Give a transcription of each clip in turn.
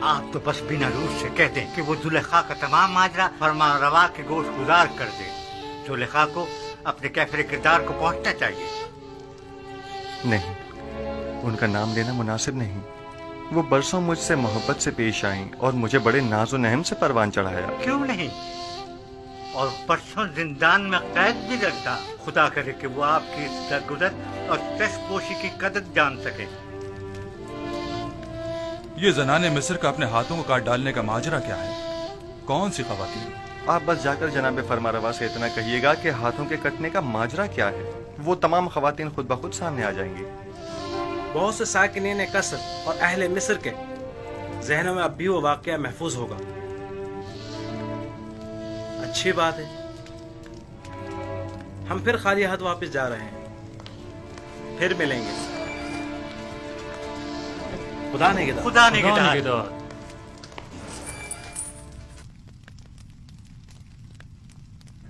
आप तो बस बिना रूस से कह दें कि वो जुलेखा का तमाम माजरा फरमा रवा के गोश गुजार कर दे। जुलेखा को अपने कैफरे किरदार को पहुंचना चाहिए। नहीं, उनका नाम लेना मुनासिब नहीं। वो बरसों मुझसे मोहब्बत से पेश आई और मुझे बड़े नाजो नहम से परवान चढ़ाया। क्यों नहीं, और परसों जिंदान में कैद भी रखता। खुदा करे कि वो आपकी इस दरगुजर और चश्मपोशी की कदर जान सके। ये जनाने मिस्र का अपने हाथों को काट डालने का माजरा क्या है? कौन सी खवातीन? आप बस जाकर जनाब फरमारवा से इतना कहिएगा कि हाथों के कटने का माजरा क्या है। वो तमाम खवातीन खुद ब खुद सामने आ जाएंगी। बहुत से साकिनीन कसर और अहले मिस्र के जहनों में अब भी वो वाकया महफूज होगा। अच्छी बात है, हम फिर खाली हाथ वापस जा रहे हैं। फिर मिलेंगे। खुदा निगहदार। खुदा निगहदार।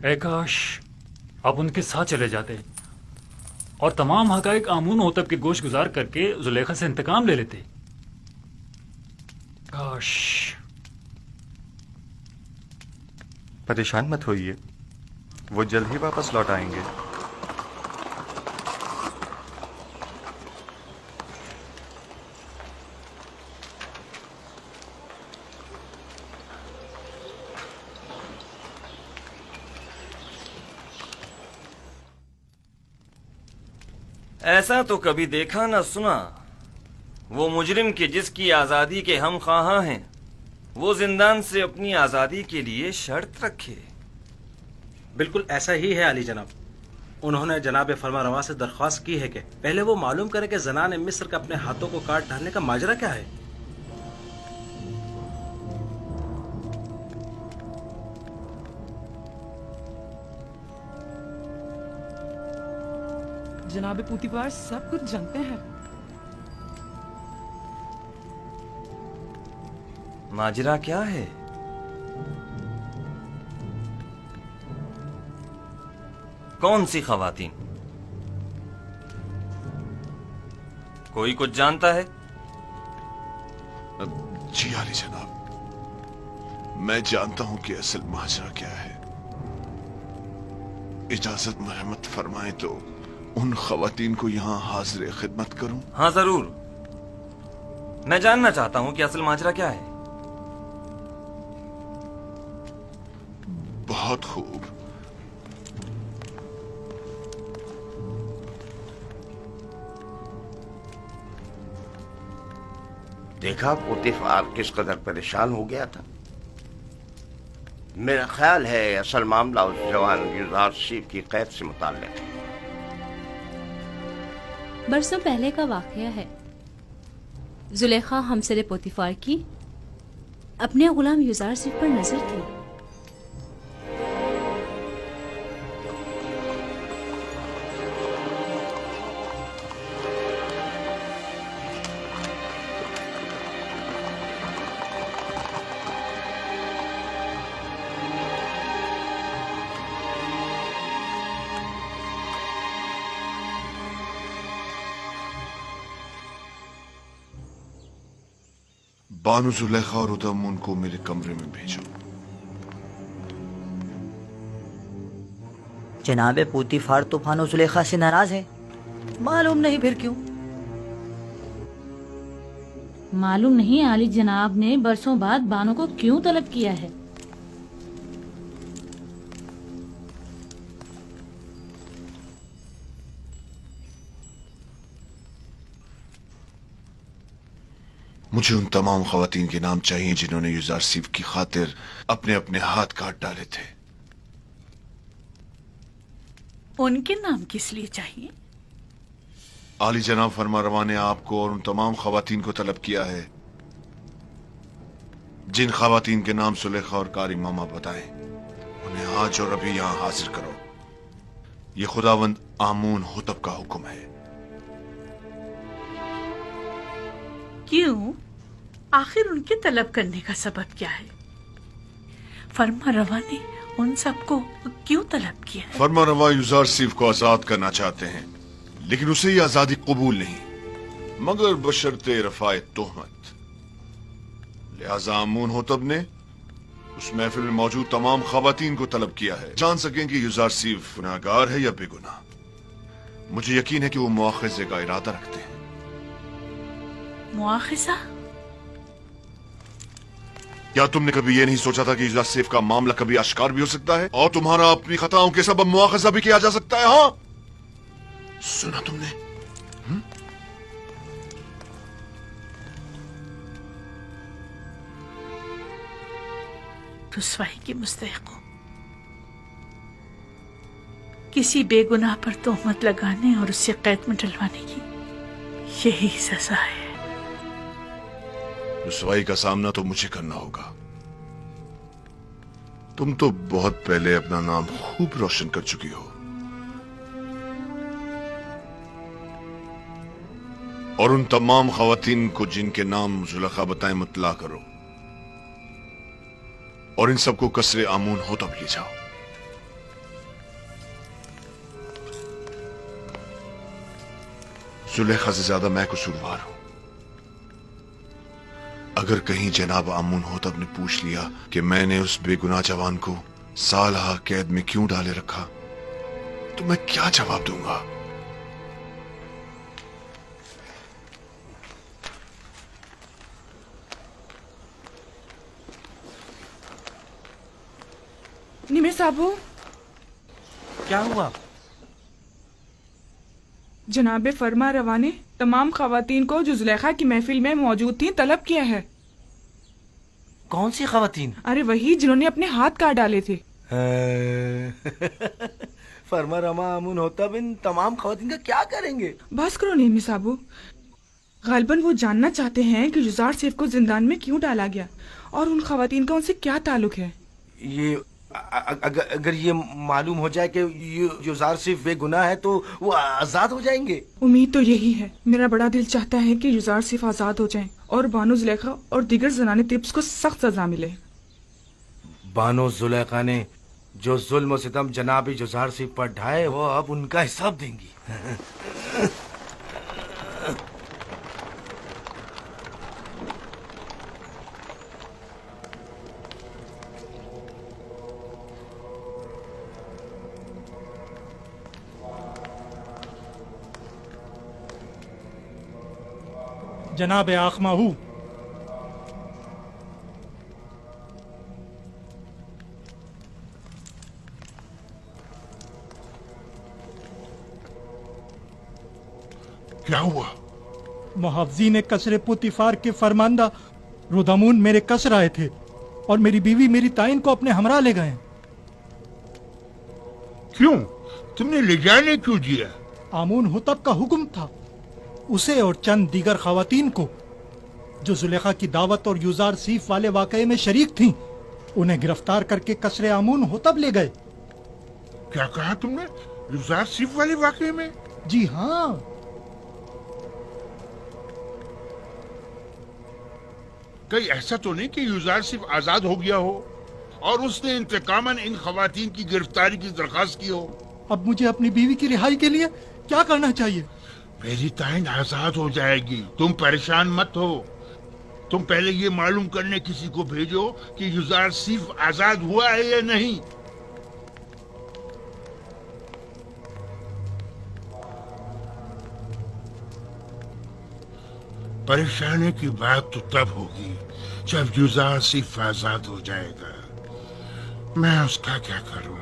ऐ काश आप उनके साथ चले जाते और तमाम हकाइक आमून होतब के गोश गुजार करके जुलेखा से इंतकाम ले लेते। काश। परेशान मत होइए, वो जल्द ही वापस लौट आएंगे। ऐसा तो कभी देखा न सुना। वो मुजरिम के जिसकी आजादी के हम ख्वाहां हैं, वो जिंदान से अपनी आजादी के लिए शर्त रखे। बिल्कुल ऐसा ही है अली जनाब। उन्होंने जनाब फरमारवा से दरख्वास्त की है कि पहले वो मालूम करे कि जनाने मिस्र का अपने हाथों को काट डालने का माजरा क्या है। जनाब पूतीपार सब कुछ जानते हैं। माजरा क्या है? कौन सी खवातीन? कोई कुछ जानता है? जी आली जनाब, मैं जानता हूं कि असल माजरा क्या है। इजाजत मरहमत फरमाए तो उन खवातीन को यहाँ हाजिर खिदमत करूं? हाँ जरूर, मैं जानना चाहता हूं कि असल माजरा क्या है। बहुत खूब। देखा पोतीफार किस कदर परेशान हो गया था। मेरा ख्याल है असल मामला उस जवान युजारशिफ की कैद से मुताल्लिक है। बरसों पहले का वाकया है। जुलेखा हमसरे पोतीफार की अपने गुलाम युजारशिफ पर नजर थी। बानु जुलेखा और उदम उनको मेरे कमरे में भेजो। जनाबे पूतीफार तो बानु जुलेखा से नाराज है। मालूम नहीं फिर क्यों। मालूम नहीं आली जनाब ने बरसों बाद बानो को क्यों तलब किया है। मुझे उन तमाम खवातीन के नाम चाहिए जिन्होंने युजारशिफ की खातिर अपने अपने हाथ काट डाले थे। उनके नाम किस लिए चाहिए? आली जनाब फरमारवा ने आपको और उन तमाम खवातीन को तलब किया है जिन खवातीन के नाम सुलेखा और कारी मामा बताएं। उन्हें आज और अभी यहां हाजिर करो। ये खुदावंद आमून हुतब का हुक्म है। क्यों? आखिर उनके तलब करने का सबब क्या है? फरमा रवा ने उन सबको क्यों तलब किया है? फरमा रवा युजारशिफ को आजाद करना चाहते हैं, लेकिन उसे ये आजादी कबूल नहीं, मगर बशर्ते रफाए तोहमत। लिहाजा आमून होतब ने उस महफिल में मौजूद तमाम खवातीन को तलब किया है, जान सकें कि युजारसीफ गुनाहगार है या बेगुनाह। मुझे यकीन है कि वो मुआखजे का इरादा रखते हैं। मुआखजा? क्या तुमने कभी ये नहीं सोचा था कि युजारसीफ का मामला कभी आश्कार भी हो सकता है और तुम्हारा अपनी खताओं के सबब मुआखजा भी किया जा सकता है? हाँ, सुना तुमने? रुसवाई की मुस्तहिक हो, किसी बेगुनाह पर तोहमत लगाने और उससे कैद में डलवाने की यही सजा है। रुसवाई का सामना तो मुझे करना होगा। तुम तो बहुत पहले अपना नाम खूब रोशन कर चुकी हो और उन तमाम खवातीन को जिनके नाम जुलेखा बताएं मुतला करो और इन सबको कसरे आमून होतब ले जाओ। जुलेखा से ज्यादा मैं कसूरवार हूं। अगर कहीं जनाब आमून होतब ने पूछ लिया कि मैंने उस बेगुनाह जवान को सालहा कैद में क्यों डाले रखा, तो मैं क्या जवाब दूंगा? निमिर साहब, क्या हुआ? जनाब फरमा रवा ने तमाम खवातीन को जो जुलेखा की महफिल में मौजूद थी तलब किया है। कौन सी खवातीन? अरे वही जिन्होंने अपने हाथ काट डाले थे। फरमा रमा आमून होतब इन तमाम खवातीन का क्या करेंगे? बस करो निमिर साहब, गालिबन वो जानना चाहते हैं कि युजार सेफ को जिंदान में क्यों डाला गया और उन खवातीन का उनसे क्या ताल्लुक है। ये अगर ये मालूम हो जाए कि युजार सिर्फ बेगुनाह है तो वो आजाद हो जाएंगे। उम्मीद तो यही है। मेरा बड़ा दिल चाहता है कि युजार सिर्फ आजाद हो जाएं और बानो जुलेखा और दीगर जनाने तिब्स को सख्त सजा मिले। बानो जुलेखा ने जो जुल्म और सितम जनाब युजार सिर्फ पर ढाए वो अब उनका हिसाब देंगी। जनाब आखमाहू, क्या हुआ? मुहावजी ने कसरे पुतिफार के फरमांदा रुदामून मेरे कसर आए थे और मेरी बीवी मेरी ताइन को अपने हमरा ले गए। क्यों? तुमने ले जाने क्यों दिया? आमून हुतब का हुक्म था। उसे और चंद दीगर खवातीन को जो जुलेखा की दावत और युजार सीफ वाले वाकये में शरीक थीं, उन्हें गिरफ्तार करके कसरे आमून होतब ले गए। क्या कहा तुमने? युजार सीफ वाले वाकये में? जी हाँ। कहीं ऐसा तो नहीं कि युजार सिर्फ आजाद हो गया हो और उसने इंतकामन इन खवातीन की गिरफ्तारी की दरखास्त की हो? अब मुझे अपनी बीवी की रिहाई के लिए क्या करना चाहिए? मेरी ताइन आजाद हो जाएगी, तुम परेशान मत हो। तुम पहले ये मालूम करने किसी को भेजो कि युजार सिर्फ आजाद हुआ है या नहीं। परेशानी की बात तो तब होगी जब युजार सिर्फ आजाद हो जाएगा। मैं उसका क्या करूं?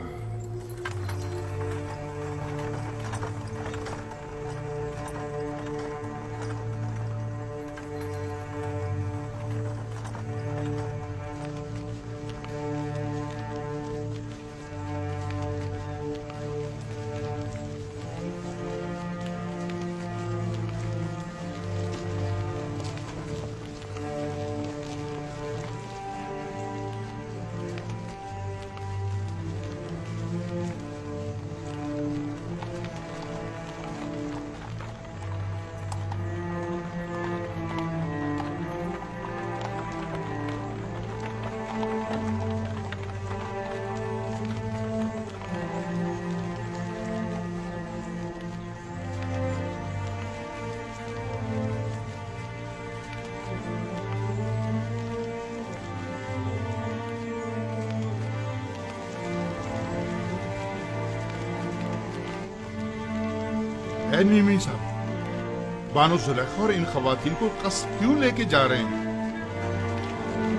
है नीमी साहब, बानो जुलेखा और इन खवातीन को कस्ब क्यों लेके जा रहे हैं?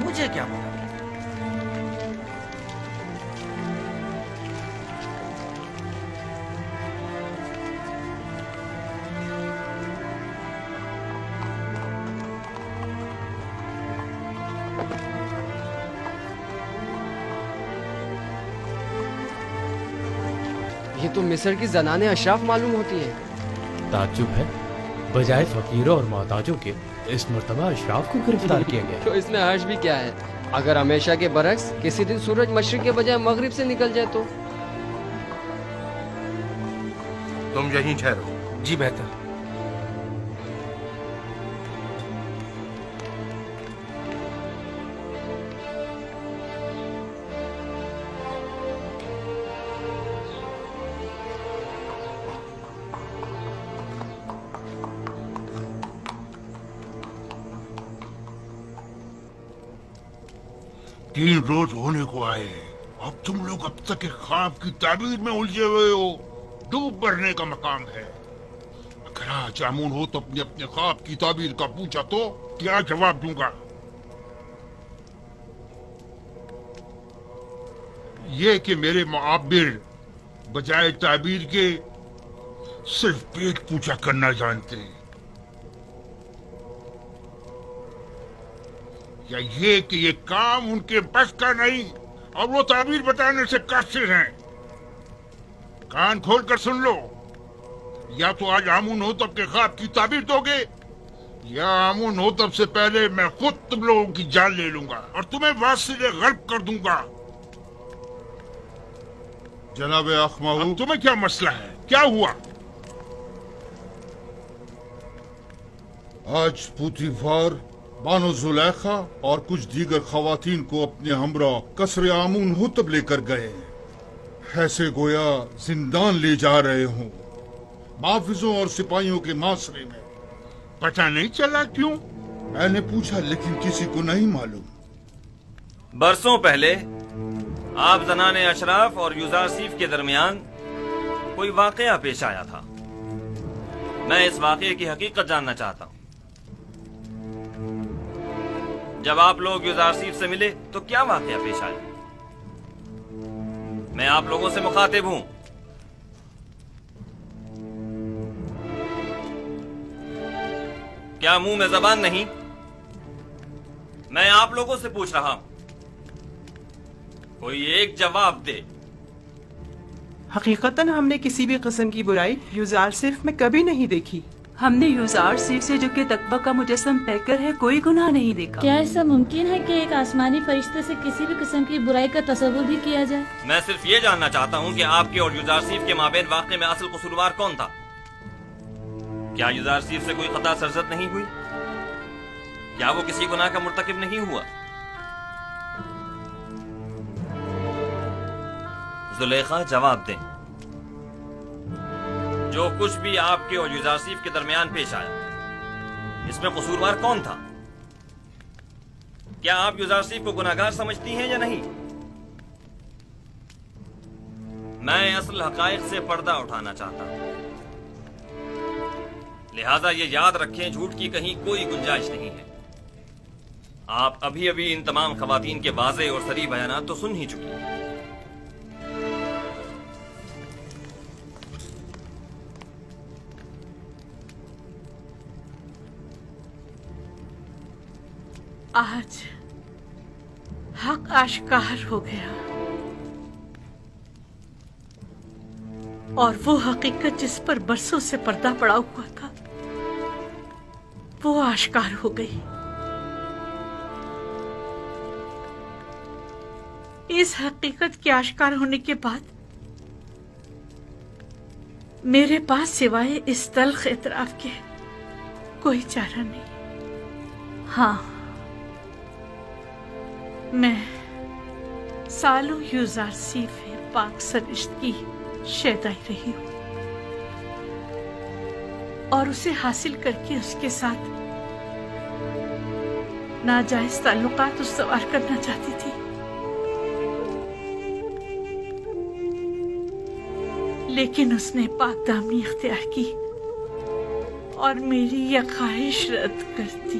मुझे क्या पता। ये तो मिस्र की जनाने अशराफ मालूम होती हैं। ताज्जुब है, बजाय फकीरों और मोहताजों के इस मर्तबा अशराफ को गिरफ्तार किया गया। तो इसमें हर्ष भी क्या है? अगर हमेशा के बरक्स किसी दिन सूरज मशरिक के बजाय मगरिब से निकल जाए तो? तुम यहीं ठहरो। जी बेहतर। तीन रोज होने को आए, अब तुम लोग अब तक एक ख्वाब की ताबीर में उलझे हुए हो। डूब मरने का मकाम है। अगर आज आमून हो तो अपने अपने ख्वाब की ताबीर का पूछा तो क्या जवाब दूंगा? ये कि मेरे मुआब्बिर बजाय ताबीर के सिर्फ पेट पूछा करना जानते हैं, या ये कि ये काम उनके बस का नहीं और वो ताबीर बताने से कासिर हैं। कान खोल कर सुन लो, या तो आज आमून हो तब के ख्वाब की ताबीर दोगे, या आमून हो तब से पहले मैं खुद तुम लोगों की जान ले लूंगा और तुम्हें वासिले गर्क कर दूंगा। जनाब अखमाहू, तुम्हें क्या मसला है? क्या हुआ? आज पुतीफार बानो जुलेखा और कुछ दीगर खवातीन को अपने हमरा कसरे आमून हुतब लेकर गए, ऐसे गोया जिंदान ले जा रहे हों, माफिजों और सिपाहियों के मासरे में। पता नहीं चला क्यों? मैंने पूछा लेकिन किसी को नहीं मालूम। बरसों पहले आप जनाने अशराफ और युजारसीफ के दरमियान कोई वाकया पेश आया था। मैं इस वाकये की हकीकत जानना चाहता हूं। जब आप लोग युजारसीफ से मिले तो क्या वाकया पेश आया? मैं आप लोगों से मुखातिब हूं। क्या मुंह में जबान नहीं? मैं आप लोगों से पूछ रहा हूं, कोई एक जवाब दे। हकीकतन हमने किसी भी किस्म की बुराई युजारसीफ में कभी नहीं देखी। हमने युजारसीफ से जो कि तकवा का मुजस्सम पैकर है कोई गुनाह नहीं देखा। क्या ऐसा मुमकिन है कि एक आसमानी फरिश्ते से किसी भी किस्म की बुराई का तस्वुर भी किया जाए? मैं सिर्फ ये जानना चाहता हूं कि आपके और युजारसीफ के माबेन वाकये में असल कसूरवार कौन था? क्या युजारसीफ से कोई खता सरजद नहीं हुई? क्या वो किसी गुनाह का मुर्तकिब नहीं हुआ? जुलेखा जवाब दें। जो कुछ भी आपके और युजारसीफ के दरमियान पेश आया, इसमें कसूरवार कौन था? क्या आप युजारसीफ को गुनाहगार समझती हैं या नहीं? मैं असल हकायक से पर्दा उठाना चाहता हूं, लिहाजा ये याद रखें, झूठ की कहीं कोई गुंजाइश नहीं है। आप अभी अभी इन तमाम खवातीन के वाज़े और सरी बयानात तो सुन ही चुकी हैं। आज हक आश्कार हो गया और वो हकीकत जिस पर बरसों से पर्दा पड़ा हुआ था वो आश्कार हो गई। इस हकीकत के आश्कार होने के बाद मेरे पास सिवाय इस तल्ख इतराफ के कोई चारा नहीं। हाँ, मैं सालों युजारसीफ पाक सरिश्त की शैदाई रही हूं और उसे हासिल करके उसके साथ नाजायज ताल्लुकात उस्तवार करना चाहती थी, लेकिन उसने पाक दामनी इख्तियार की और मेरी यह ख्वाहिश रद्द करती।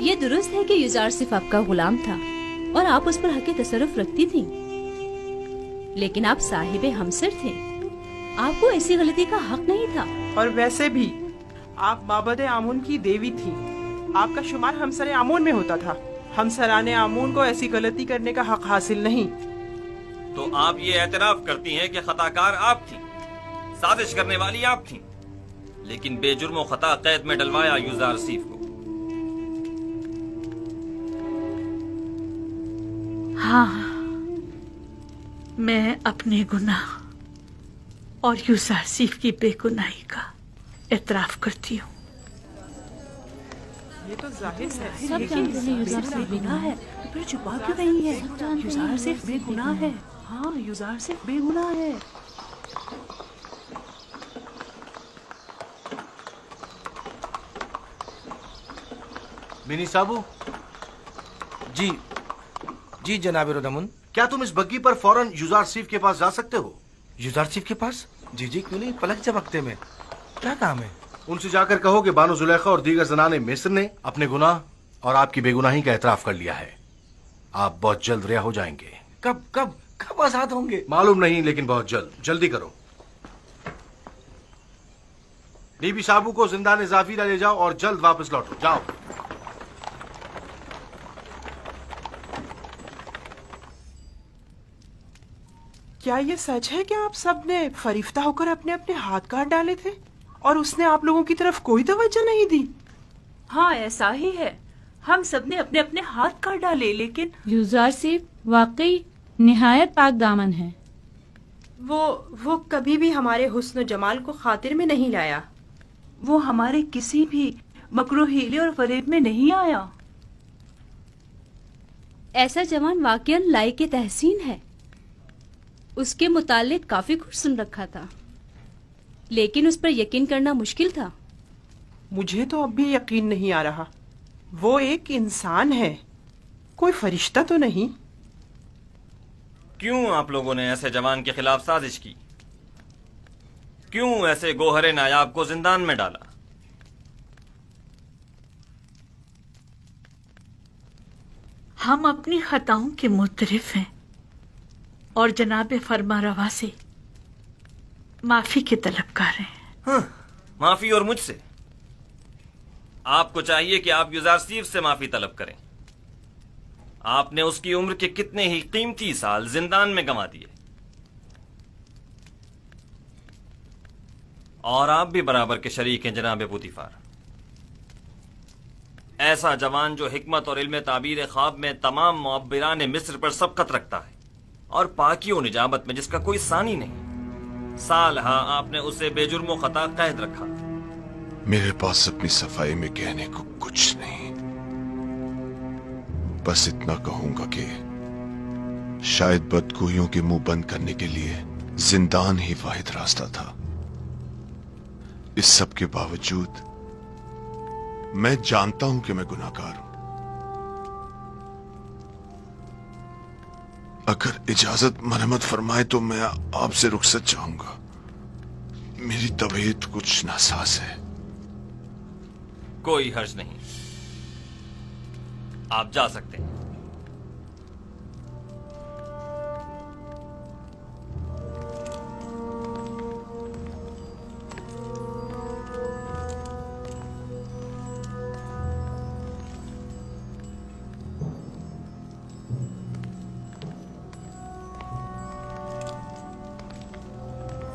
ये दुरुस्त है कि युजार सिर्फ आपका गुलाम था और आप उस पर हक तसर्रुफ रखती थी, लेकिन आप साहिबे हमसर थे। आपको ऐसी गलती का हक नहीं था। और वैसे भी आप माबद आमून की देवी थी। आपका शुमार हमसर आमून में होता था। हमसराने आमून को ऐसी गलती करने का हक हासिल नहीं। तो आप ये एतराफ करती हैं कि खताकार आप थी, साजिश करने वाली आप थी, लेकिन बेजुर्म खता कैद में डलवाया युजार सीफ को। हाँ, मैं अपने गुनाह और युजार सीफ की बेगुनाही का एतराफ करती हूँ। ये तो जाहिर है। सब जानते हैं युजार सिर्फ बेगुनाह है, तो फिर छुपा क्यों रही है? युजार सिर्फ बेगुनाह है। हाँ, युजार सिर्फ बेगुनाह है। मिनी साबू। जी जी जनाब रुदमुन, क्या तुम इस बग्गी पर फौरन युजार सीफ के पास जा सकते हो? युजार सीफ के पास? जी जी, क्यों नहीं, पलक झपकते में। क्या काम है? उनसे जाकर कहो कि बानो जुलेखा और दीगर जनाने मिस्र ने अपने गुनाह और आपकी बेगुनाही का एतराफ कर लिया है। आप बहुत जल्द रिहा हो जाएंगे। कब कब कब आजाद होंगे? मालूम नहीं, लेकिन बहुत जल्द। जल्दी करो। बीबी साबू को जिंदान जाफीरा ले जाओ और जल्द वापस लौटो। जाओ। क्या ये सच है कि आप सब ने फरिफ्ता होकर अपने अपने हाथ काट डाले थे और उसने आप लोगों की तरफ कोई तवज्जो नहीं दी? हाँ, ऐसा ही है। हम सब ने अपने अपने हाथ काट डाले, लेकिन युजार सिर्फ वाकई निहायत पाक दामन है। वो कभी भी हमारे हुस्न जमाल को खातिर में नहीं लाया। वो हमारे किसी भी मकरू हीले और फरेब में नहीं आया। ऐसा जवान वाकईन लायक तहसीन है। उसके मुतालिक काफी कुछ सुन रखा था, लेकिन उस पर यकीन करना मुश्किल था। मुझे तो अब भी यकीन नहीं आ रहा। वो एक इंसान है, कोई फरिश्ता तो नहीं। क्यों आप लोगों ने ऐसे जवान के खिलाफ साजिश की? क्यों ऐसे गोहरे नायाब को जिंदान में डाला? हम अपनी खताओं के मुतरिफ हैं और जनाब फरमारवा से माफी के तलबगार हैं। हाँ, माफी और मुझसे? आपको चाहिए कि आप युजार सीफ से माफी तलब करें। आपने उसकी उम्र के कितने ही कीमती साल जिंदान में गंवा दिए, और आप भी बराबर के शरीक हैं जनाब पुतिफार। ऐसा जवान जो हिकमत और इल्म ताबीर ख्वाब में तमाम मुअब्बिरान मिस्र पर सबकत रखता है और पाकी और निजामत में जिसका कोई सानी नहीं, सालहा आपने उसे बेजुर्म खता कैद रखा। मेरे पास अपनी सफाई में कहने को कुछ नहीं, बस इतना कहूंगा कि शायद बदगोइयों के मुंह बंद करने के लिए जिंदान ही वाहिद रास्ता था। इस सब के बावजूद मैं जानता हूं कि मैं गुनाहगार हूं। अगर इजाजत मरहमत फरमाए तो मैं आपसे रुखसत चाहूंगा। मेरी तबीयत कुछ नासाज है। कोई हर्ज नहीं, आप जा सकते हैं।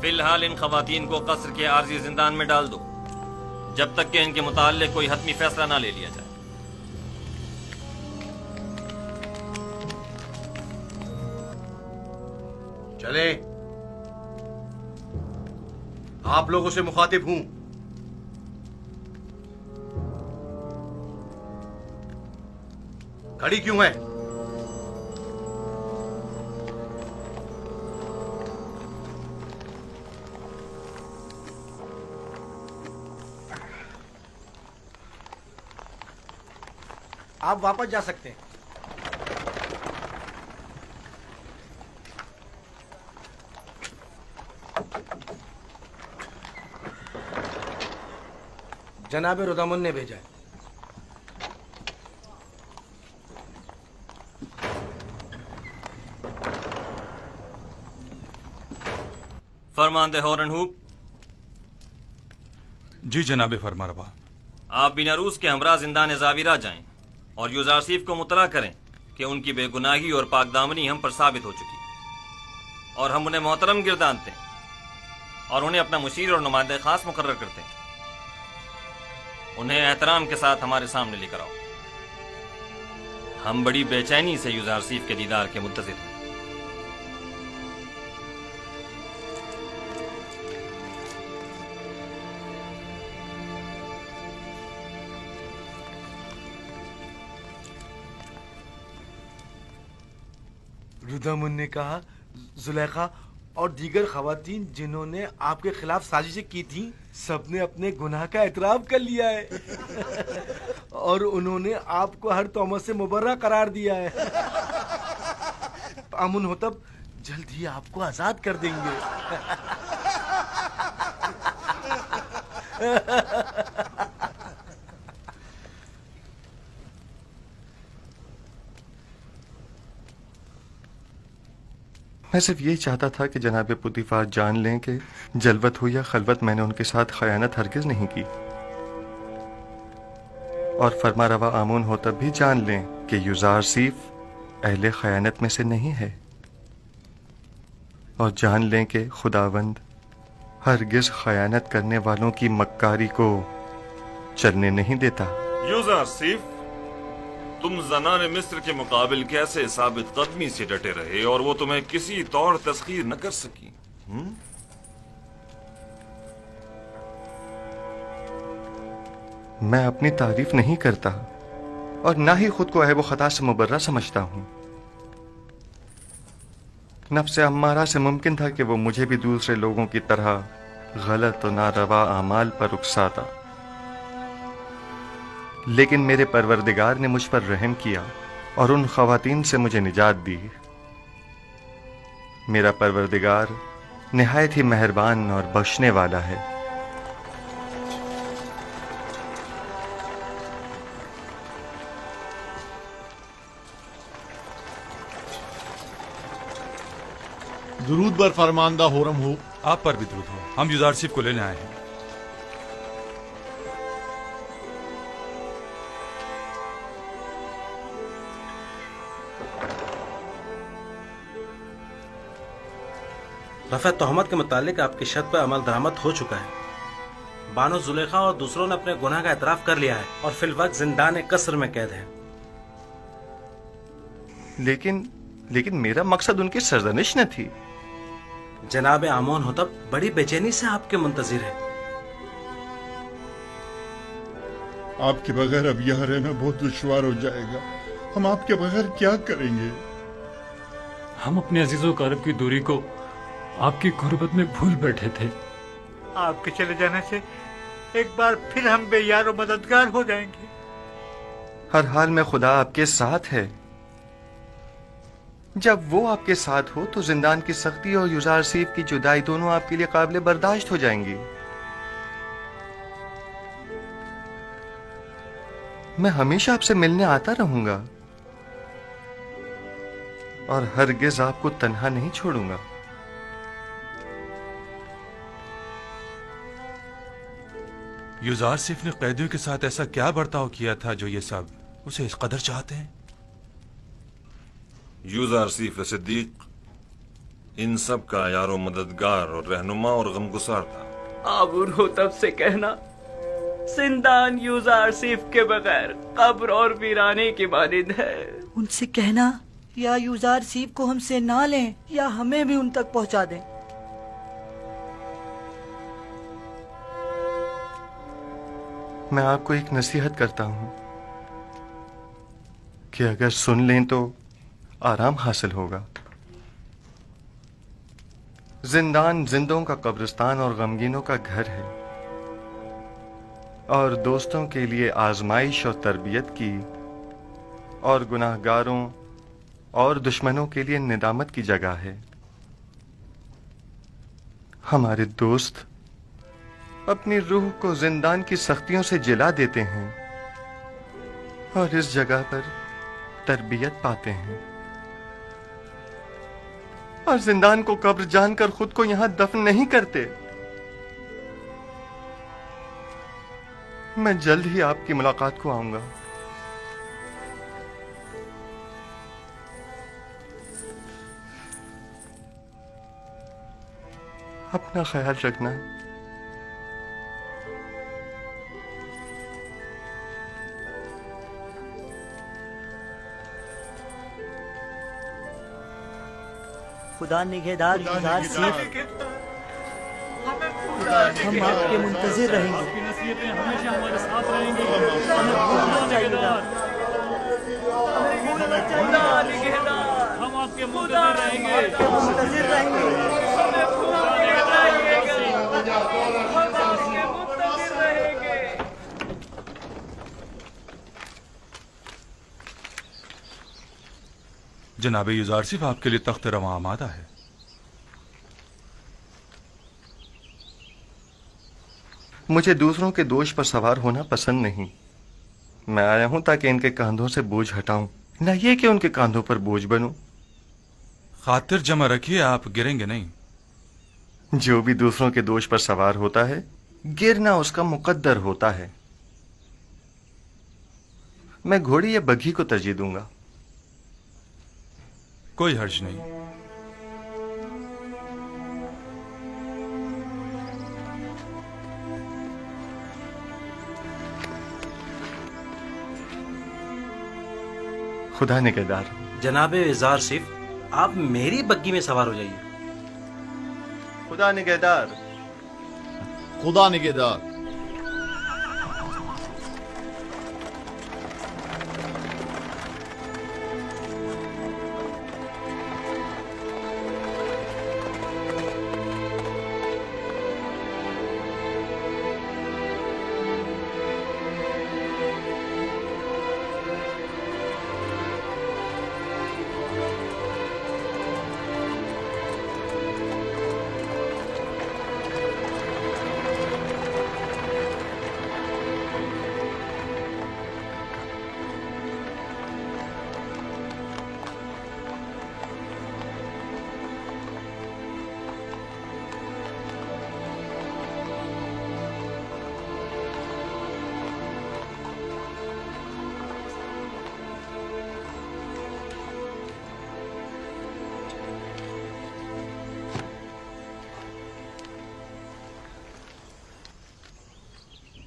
फिलहाल इन खवातीन को कस्र के आर्जी जिंदान में डाल दो, जब तक कि इनके मुताल्लिक कोई हतमी फैसला ना ले लिया जाए। चले, आप लोगों से मुखातिब हूं। खड़ी क्यों है? आप वापस जा सकते हैं। जनाब रुदामुन ने भेजा है। फरमानदे हॉर्नहूप। जी जनाब फरमारवा। आप बिना रूस के हमरा जिंदान जाविरा जाएं और यूजारसीफ को मुतला करें कि उनकी बेगुनाही और पाकदामनी हम पर साबित हो चुकी और हम उन्हें मोहतरम गिरदानते हैं और उन्हें अपना मुशीर और नुमाइंदा खास मुकर्रर करते हैं। उन्हें एहतराम के साथ हमारे सामने लेकर आओ। हम बड़ी बेचैनी से यूजारसीफ के दीदार के मुंतज़िर हैं। रुदामुन ने कहा जुलेखा और दीगर खवातीन जिन्होंने आपके खिलाफ साजिशें की थी सबने अपने गुनाह का एतराफ कर लिया है और उन्होंने आपको हर तोहमत से मुबर्रा करार दिया है। अमुन होतब जल्द ही आपको आजाद कर देंगे। मैं सिर्फ यही चाहता था कि जनाब पुतिफार जान लें कि जलवत हो या खलवत मैंने उनके साथ खयानत हरगिज नहीं की, और फरमा रवा आमून हो तब भी जान लें कि यूजारसीफ अहले खयानत में से नहीं है, और जान लें कि खुदावंद हरगिज खयानत करने वालों की मक्कारी को चलने नहीं देता। यूजारसीफ, तुम ज़नाने मिस्र के मुकाबिल कैसे साबित कदमी से डटे रहे और वो तुम्हें किसी तौर तस्खीर न कर सकी? मैं अपनी तारीफ नहीं करता और ना ही खुद को ऐब खता से मुबर्रा समझता हूं। नफ्स अम्मारा से मुमकिन था कि वो मुझे भी दूसरे लोगों की तरह गलत और नारवा आमाल पर उकसाता, लेकिन मेरे परवरदिगार ने मुझ पर रहम किया और उन खवातीन से मुझे निजात दी। मेरा परवरदिगार निहायत ही मेहरबान और बख्शने वाला है। दुरूद बर फरमानदा होरम हो। आप पर भी दुरूद हो। हम यूजारसीफ को लेने आए हैं। रफ़ा तोहमत के मुतालिक आपकी शर्त पर अमल दरामद हो चुका है। बानो जुलेखा और दूसरों ने अपने गुनाह का एतराफ कर लिया है और फिलवक्त जिंदान कसर में कैद है। लेकिन मेरा मकसद उनकी सरजनिश न थी। जनाब आमोन होतब बड़ी बेचैनी से आपके मुंतजिर है। आपके बगैर अब यहाँ रहना बहुत दुश्वार हो जाएगा। हम आपके बगैर क्या करेंगे? हम अपने अजीजों कारब की दूरी को आपकी गुर्बत में भूल बैठे थे। आपके चले जाने से एक बार फिर हम बेयार और मददगार हो जाएंगे। हर हाल में खुदा आपके साथ है। जब वो आपके साथ हो तो जिंदान की सख्ती और यूजारसीफ की जुदाई दोनों आपके लिए काबिल बर्दाश्त हो जाएंगी। मैं हमेशा आपसे मिलने आता रहूंगा और हरगिज आपको तन्हा नहीं छोड़ूंगा। यूजारसीफ ने कैदियों के साथ ऐसा क्या बर्ताव किया था जो ये सब उसे इस कदर चाहते हैं? यूजारसीफ सिद्दीक इन सब का यारो मददगार और रहनुमा और गमगुसार था। आबून होतब से कहना जिंदान यूजारसीफ के बगैर कब्र और वीराने की मानिंद है। उनसे कहना या यूजारसीफ को हमसे ना लें या हमें भी उन तक पहुंचा दें। मैं आपको एक नसीहत करता हूं कि अगर सुन लें तो आराम हासिल होगा। जिंदान जिंदों का कब्रिस्तान और गमगीनों का घर है और दोस्तों के लिए आजमाइश और तरबियत की और गुनाहगारों और दुश्मनों के लिए निदामत की जगह है। हमारे दोस्त अपनी रूह को जिंदान की सख्तियों से जिला देते हैं और इस जगह पर तरबियत पाते हैं, और जिंदान को कब्र जानकर खुद को यहां दफन नहीं करते। मैं जल्द ही आपकी मुलाकात को आऊंगा। अपना ख्याल रखना। खुदा निगहदार युजार सिर्फ हम आपके मुंतजिर रहेंगे। हमेशा हमारे साथ रहेंगे। हमें भूलना निगहदार, हम आपके मुंतजिर रहेंगे। जनाब युजारसिफ, आपके लिए तख्त रवां आमादा है। मुझे दूसरों के दोष पर सवार होना पसंद नहीं। मैं आया हूं ताकि इनके कांधों से बोझ हटाऊं, न ये कि उनके कांधों पर बोझ बनूं। खातिर जमा रखिए, आप गिरेंगे नहीं। जो भी दूसरों के दोष पर सवार होता है, गिरना उसका मुकद्दर होता है। मैं घोड़ी या बग्घी को तरजीह दूंगा। कोई हर्ज नहीं। खुदा निगहदार। जनाब युजारसिफ, आप मेरी बग्गी में सवार हो जाइए। खुदा निगहदार। खुदा निगहदार।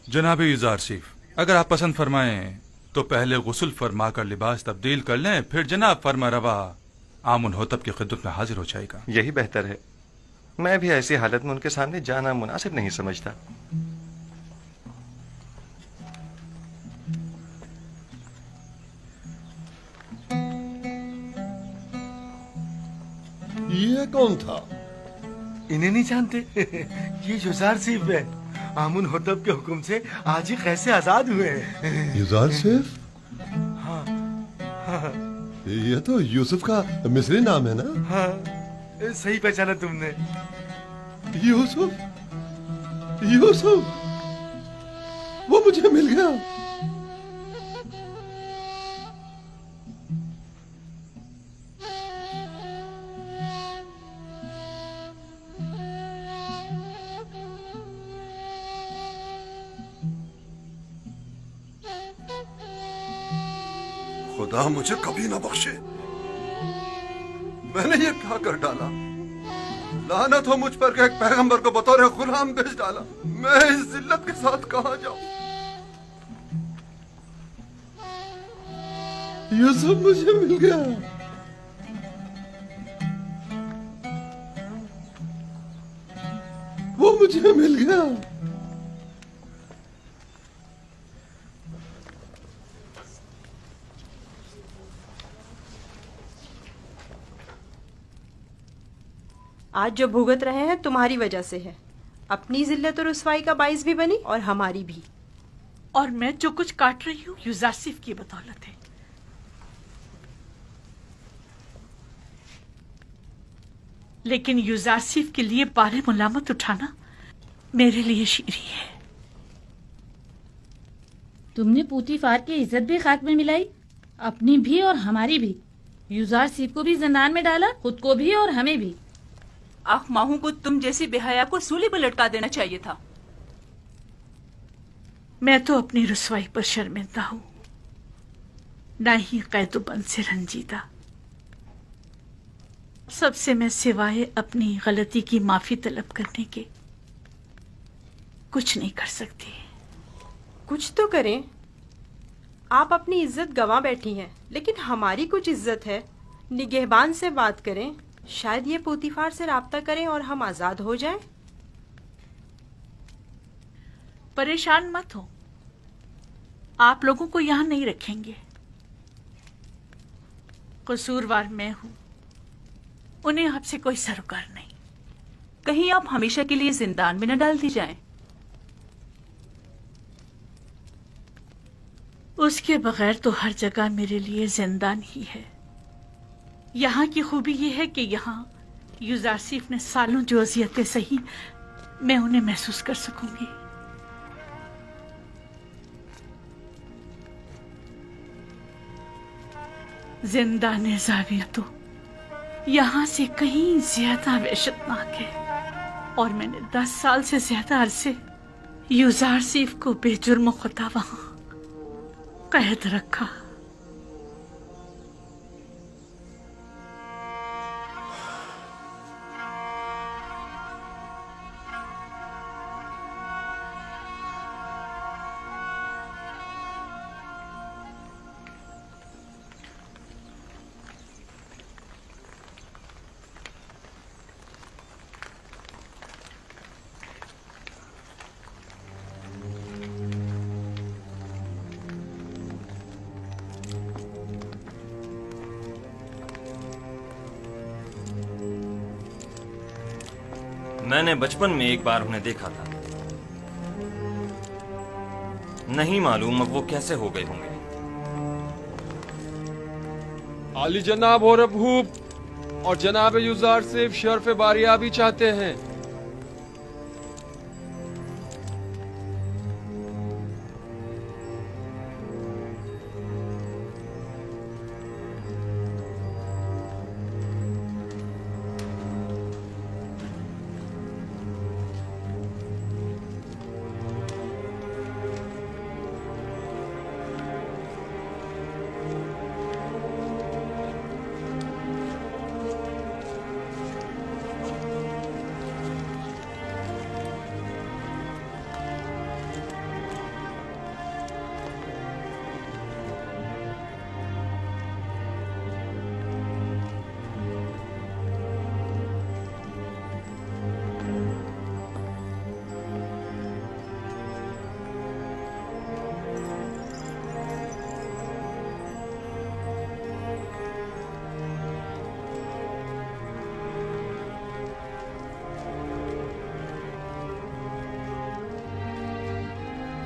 जनाब युजारसिफ, अगर आप पसंद फरमाएं तो पहले गुस्ल फरमा कर लिबास तब्दील कर लें, फिर जनाब फरमा रवा आमुन होतब की खिदमत में हाजिर हो जाएगा। यही बेहतर है। मैं भी ऐसी हालत में उनके सामने जाना मुनासिब नहीं समझता। ये कौन था? इन्हें नहीं जानते? ये युजारसिफ है। आमुन होतब के हुक्म से आज ही कैसे आजाद हुए हैं। युजारसिफ? हाँ, हाँ। ये तो यूसुफ का मिस्री नाम है ना? हाँ, सही पहचाना तुमने। यूसुफ, यूसुफ, वो मुझे मिल गया। खुदा मुझे कभी ना बख्शे। मैंने ये क्या कर डाला? लानत हो मुझ पर कि एक पैगंबर को बतौर गुलाम भेज डाला। मैं इस जिल्लत के साथ कहां जाऊं? यूसुफ मुझे मिल गया। वो मुझे मिल गया। आज जो भुगत रहे हैं तुम्हारी वजह से है। अपनी जिल्लत और रुसवाई का बाइस भी बनी और हमारी भी। और मैं जो कुछ काट रही हूँ युजारसिफ की बदौलत है। लेकिन युजारसिफ के लिए बारे मुलामत उठाना मेरे लिए शीरी है। तुमने पूतीफार की इज्जत भी खाक में मिलाई, अपनी भी और हमारी भी। यूजारसीफ को भी जिंदान में डाला, खुद को भी और हमें भी। आख माहू को तुम जैसी बेहया को सूली पर लटका देना चाहिए था। मैं तो अपनी रुसवाई पर शर्मिंदा हूं, ना ही कैदुबंद से रंजीदा। सबसे मैं सिवाय अपनी गलती की माफी तलब करने के कुछ नहीं कर सकती। कुछ तो करें। आप अपनी इज्जत गंवा बैठी हैं, लेकिन हमारी कुछ इज्जत है। निगहबान से बात करें, शायद ये पोतीफार से राब्ता करें और हम आजाद हो जाएं। परेशान मत हो, आप लोगों को यहां नहीं रखेंगे। कसूरवार मैं हूं, उन्हें आपसे कोई सरोकार नहीं। कहीं आप हमेशा के लिए जिंदान में न डाल दी जाएं। उसके बगैर तो हर जगह मेरे लिए जिंदान ही है। यहाँ की खूबी यह है कि यहाँ यूजारसीफ ने सालों जो अजियतें सही, मैं उन्हें महसूस कर सकूंगी। जिंदान ज़ाविया तो यहाँ से कहीं ज्यादा वहशतनाक है, और मैंने 10 साल से ज्यादा अरसे यूजारसीफ को बेजुर्म खुदा वहां कैद रखा। मैंने बचपन में एक बार उन्हें देखा था, नहीं मालूम अब वो कैसे हो गए होंगे। आली जनाब और अबूब और जनाब यूजार सिर्फ शर्फ बारियाबी चाहते हैं।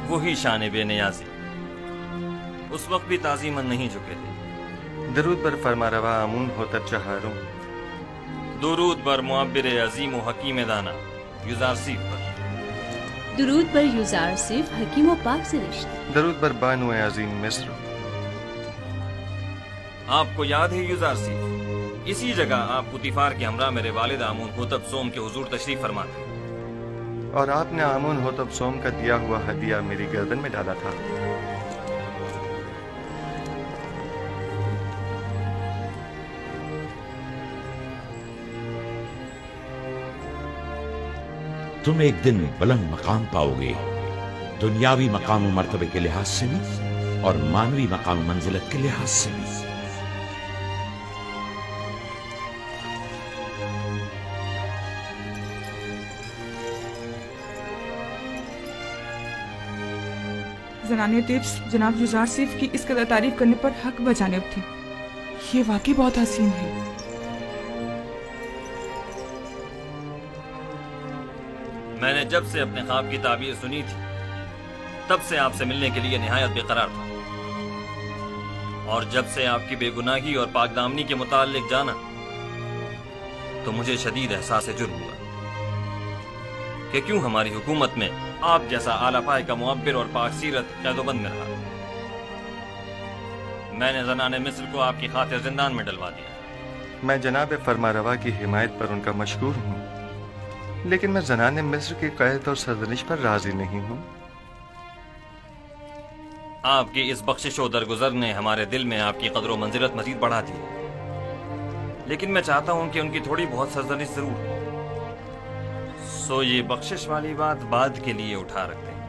वही शान बेनियाजी उस वक्त भी ताजीमन नहीं झुके थे। दरूद बर फरमारवा आमून होतब चहारों, दुरूद बर मुअब्बिर अजीम व हकीम दाना यूजारसीफ पर, दुरूद पर यूजारसीफ हकीम व पाक से रिश्ते, दरूद बर बानो अजीम मिस्र। आपको याद है यूजारसीफ, इसी जगह आप पुतीफार के हमरा मेरे वालिद आमून होतब सोम के हुजूर तशरीफ फरमा थे, और आपने आमून होतब सोम का दिया हुआ हदिया मेरी गर्दन में डाला था। तुम एक दिन बुलंद मकाम पाओगे, दुनियावी मकाम मर्तबे के लिहाज से भी और मानवी मकाम मंजिलत के लिहाज से भी। जनाने तिब्स जनाब यूजारसीफ की इस कदर तारीफ करने पर हक बजानिब थी। ये वाकई बहुत हसीन है। मैंने जब से अपने ख्वाब की ताबीर सुनी थी, तब से आपसे मिलने के लिए निहायत बेकरार था, और जब से आपकी बेगुनाही और पाकदामनी के मुताल्लिक जाना, तो मुझे शदीद एहसास जुर्म हुआ कि क्यों हमारी हुकूमत में आप जैसा आला पाए का मुअब्बिर और पाकसीरत कैदोबंद में रहा। मैंने ज़नाने मिस्र को आपकी खातिर जिंदान में डलवा दिया। मैं जनाब फरमारवा की हिमायत पर उनका मशकूर हूँ, लेकिन मैं ज़नाने मिस्र की कैद और सरजनिश पर राजी नहीं हूँ। आपकी इस बख्शिश और दरगुजर ने हमारे दिल में आपकी कदर व मंजिलत मजीद बढ़ा दी, लेकिन मैं चाहता हूँ कि उनकी थोड़ी बहुत सरजनिश जरूर हो। सो ये बख्शिश वाली बात बाद के लिए उठा रखते हैं।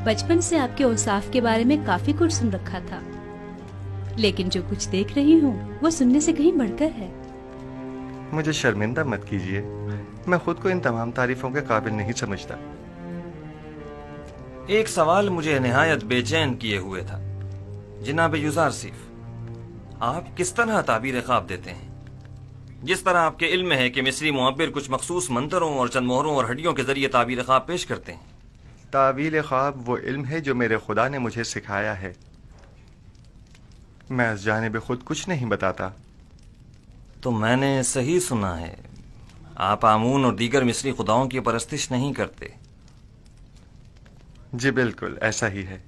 बचपन से आपके औसाफ के बारे में काफी कुछ सुन रखा था, लेकिन जो कुछ देख रही हूँ वो सुनने से कहीं बढ़कर है। मुझे शर्मिंदा मत कीजिए, मैं खुद को इन तमाम तारीफों के काबिल नहीं समझता। एक सवाल मुझे निहायत बेचैन किए हुए था। जनाब युज़ारसीफ, आप किस तरह ताबीर ख्वाब देते हैं? जिस तरह आपके इल्म है कि मिस्री मुअब्बिर कुछ मखसूस मंतरों और चंद मोहरों और हड्डियों के जरिए ताबीर ख्वाब पेश करते हैं। ताबीर ख्वाब वो इल्म है जो मेरे खुदा ने मुझे सिखाया है। मैं इस जानिब खुद कुछ नहीं बताता। तो मैंने सही सुना है, आप आमून और दीगर मिस्री खुदाओं की परस्तिश नहीं करते? जी बिल्कुल ऐसा ही है।